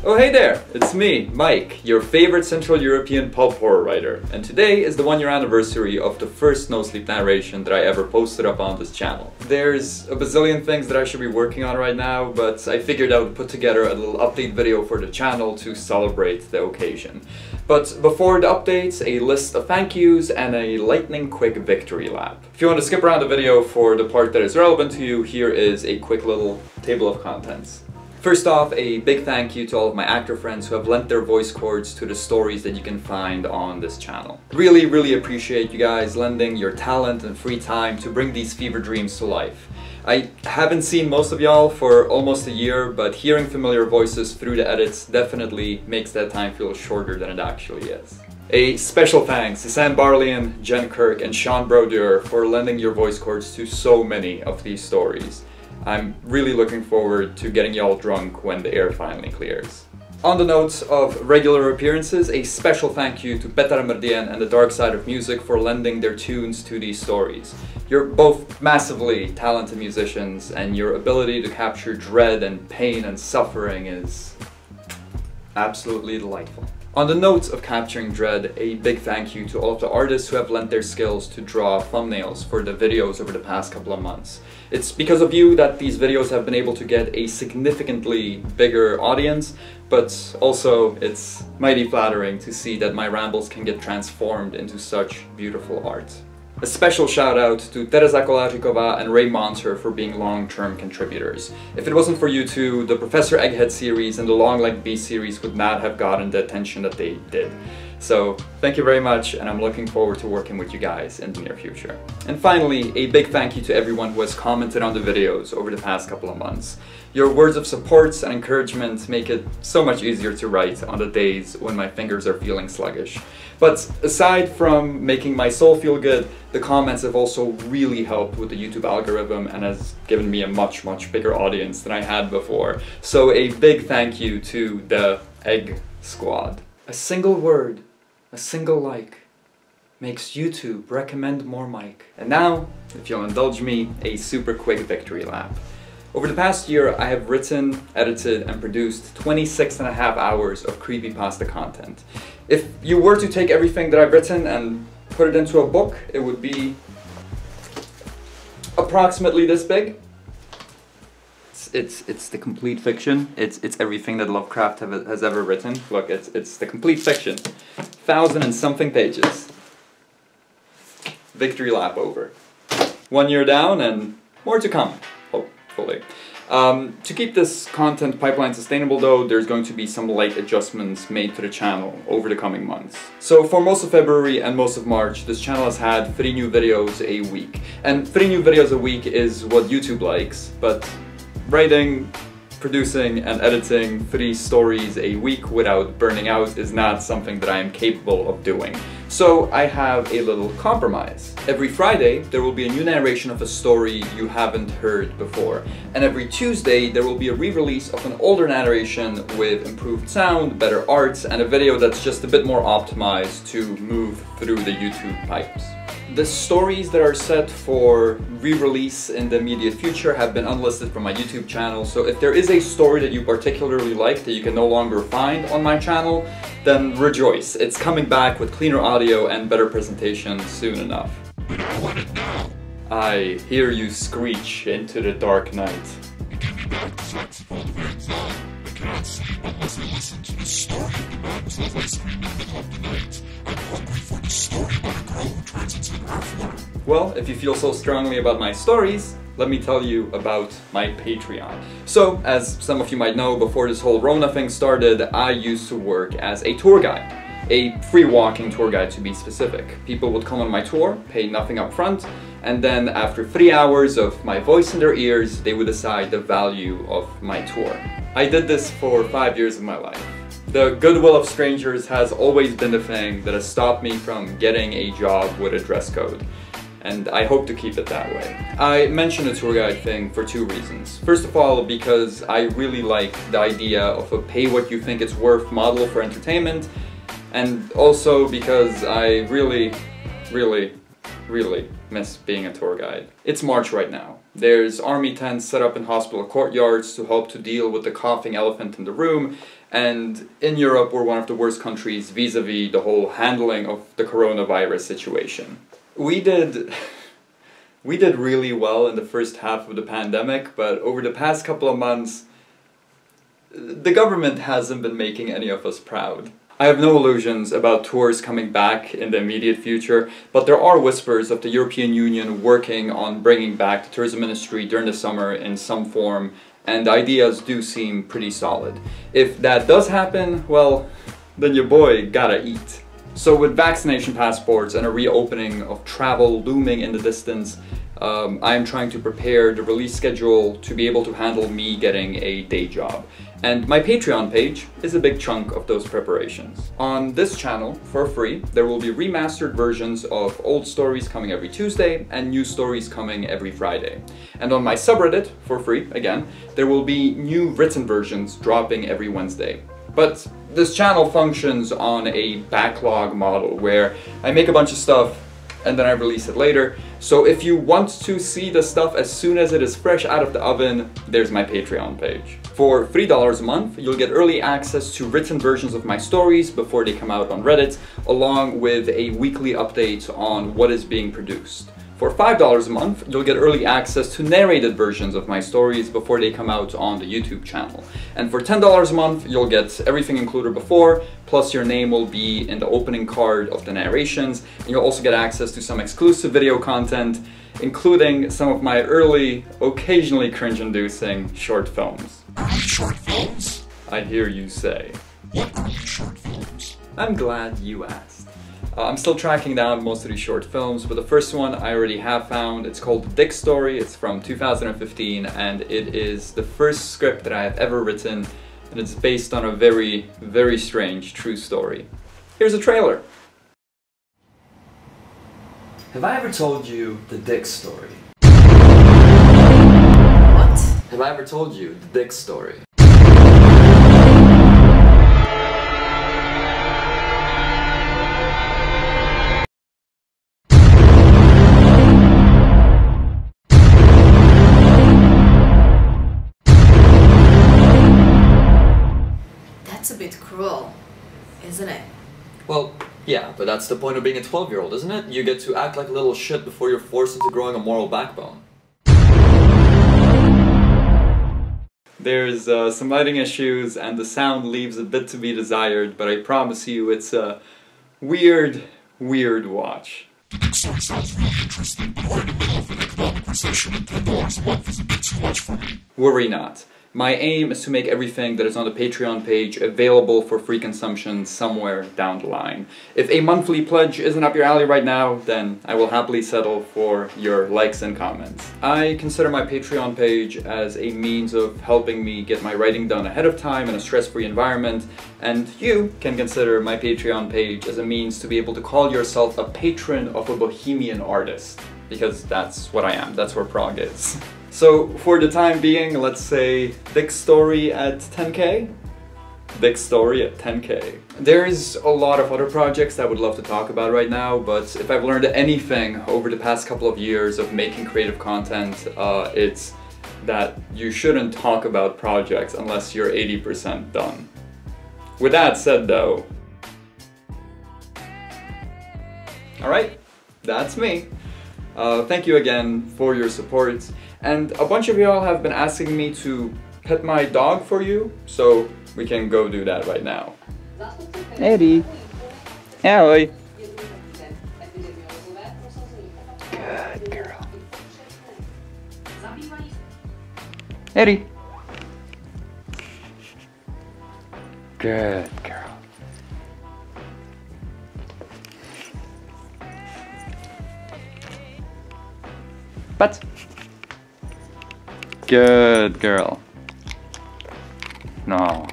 Oh hey there, it's me, Mike, your favorite Central European pulp horror writer, and today is the 1-year anniversary of the first No Sleep narration that I ever posted up on this channel. There's a bazillion things that I should be working on right now, but I figured I would put together a little update video for the channel to celebrate the occasion. But before the updates, a list of thank yous and a lightning quick victory lap. If you want to skip around the video for the part that is relevant to you, here is a quick little table of contents. First off, a big thank you to all of my actor friends who have lent their voice cords to the stories that you can find on this channel. Really appreciate you guys lending your talent and free time to bring these fever dreams to life. I haven't seen most of y'all for almost a year, but hearing familiar voices through the edits definitely makes that time feel shorter than it actually is. A special thanks to Sam Barlian, Jen Kirk, and Sean Brodeur for lending your voice cords to so many of these stories. I'm really looking forward to getting y'all drunk when the air finally clears. On the note of regular appearances, a special thank you to Petar Merdien and the Dark Side of Music for lending their tunes to these stories. You're both massively talented musicians, and your ability to capture dread and pain and suffering is absolutely delightful. On the note of capturing dread, a big thank you to all of the artists who have lent their skills to draw thumbnails for the videos over the past couple of months. It's because of you that these videos have been able to get a significantly bigger audience, but also it's mighty flattering to see that my rambles can get transformed into such beautiful art. A special shout out to Teresa Kolarikova and Ray Monter for being long-term contributors. If it wasn't for you two, the Professor Egghead series and the Long Leg Beast series would not have gotten the attention that they did. So thank you very much, and I'm looking forward to working with you guys in the near future. And finally, a big thank you to everyone who has commented on the videos over the past couple of months. Your words of support and encouragement make it so much easier to write on the days when my fingers are feeling sluggish. But aside from making my soul feel good, the comments have also really helped with the YouTube algorithm and has given me a much bigger audience than I had before. So a big thank you to the Egg Squad. A single word, a single like, makes YouTube recommend more Mike. And now, if you'll indulge me, a super quick victory lap. Over the past year, I have written, edited, and produced 26.5 hours of creepypasta content. If you were to take everything that I've written and put it into a book, it would be approximately this big. It's the complete fiction. It's everything that Lovecraft has ever written. Look, it's the complete fiction. 1,000 and something pages. Victory lap over. 1 year down and more to come, hopefully. To keep this content pipeline sustainable though, there's going to be some light adjustments made to the channel over the coming months. So for most of February and most of March, this channel has had 3 new videos a week. And 3 new videos a week is what YouTube likes, but writing, producing, and editing 3 stories a week without burning out is not something that I am capable of doing. So I have a little compromise. Every Friday there will be a new narration of a story you haven't heard before. And every Tuesday there will be a re-release of an older narration with improved sound, better art, and a video that's just a bit more optimized to move through the YouTube pipes. The stories that are set for re-release in the immediate future have been unlisted from my YouTube channel, so if there is a story that you particularly like that you can no longer find on my channel, then rejoice. It's coming back with cleaner audio and better presentation soon enough. But I want it now. I hear you screech into the dark night. It can be dark threats of all the way inside. I cannot sleep unless I listen to the story of the man whose love I scream in the middle of the night. I'm hungry for the story about a girl who turns into an earthworm. Well, if you feel so strongly about my stories, let me tell you about my Patreon. So, as some of you might know, before this whole Rona thing started, I used to work as a tour guide. A free walking tour guide to be specific. People would come on my tour, pay nothing up front, and then after 3 hours of my voice in their ears, they would decide the value of my tour. I did this for 5 years of my life. The goodwill of strangers has always been the thing that has stopped me from getting a job with a dress code. And I hope to keep it that way. I mention the tour guide thing for 2 reasons. First of all, because I really like the idea of a pay what you think it's worth model for entertainment, and also because I really miss being a tour guide. It's March right now. There's army tents set up in hospital courtyards to help to deal with the coughing elephant in the room. And in Europe, we're one of the worst countries vis-a-vis the whole handling of the coronavirus situation. We did really well in the first half of the pandemic, but over the past couple of months, the government hasn't been making any of us proud. I have no illusions about tours coming back in the immediate future, but there are whispers of the European Union working on bringing back the tourism industry during the summer in some form, and the ideas do seem pretty solid. If that does happen, well, then your boy gotta eat. So with vaccination passports and a reopening of travel looming in the distance, I am trying to prepare the release schedule to be able to handle me getting a day job. And my Patreon page is a big chunk of those preparations. On this channel, for free, there will be remastered versions of old stories coming every Tuesday and new stories coming every Friday. And on my subreddit, for free, again, there will be new written versions dropping every Wednesday. But this channel functions on a backlog model where I make a bunch of stuff and then I release it later. So if you want to see the stuff as soon as it is fresh out of the oven, there's my Patreon page. For $3 a month, you'll get early access to written versions of my stories before they come out on Reddit, along with a weekly update on what is being produced. For $5 a month, you'll get early access to narrated versions of my stories before they come out on the YouTube channel. And for $10 a month, you'll get everything included before, plus your name will be in the opening card of the narrations, and you'll also get access to some exclusive video content, including some of my early, occasionally cringe-inducing short films. Early short films? I hear you say. What early short films? I'm glad you asked. I'm still tracking down most of these short films, but the first one I already have found. It's called The Dick Story. It's from 2015, and it is the first script that I have ever written, and it's based on a very, very strange true story. Here's a trailer. Have I ever told you the Dick story? What? Have I ever told you the Dick story? That's a bit cruel, isn't it? Well, yeah, but that's the point of being a 12-year-old, isn't it? You get to act like a little shit before you're forced into growing a moral backbone. There's some lighting issues and the sound leaves a bit to be desired, but I promise you it's a weird, weird watch. The Dick Story sounds really interesting, but we're in the middle of an economic recession and $10 a month is a bit too much for me. Worry not. My aim is to make everything that is on the Patreon page available for free consumption somewhere down the line. If a monthly pledge isn't up your alley right now, then I will happily settle for your likes and comments. I consider my Patreon page as a means of helping me get my writing done ahead of time in a stress-free environment, and you can consider my Patreon page as a means to be able to call yourself a patron of a bohemian artist. Because that's what I am, that's where prog is. So for the time being, let's say Dick Story at 10K? Dick Story at 10K. There's a lot of other projects that I would love to talk about right now, but if I've learned anything over the past couple of years of making creative content, it's that you shouldn't talk about projects unless you're 80% done. With that said though, alright, that's me. Thank you again for your support. And a bunch of y'all have been asking me to pet my dog for you, so we can go do that right now. Eddie. Ellie. Good girl. Eddie. Good girl. But good girl. No.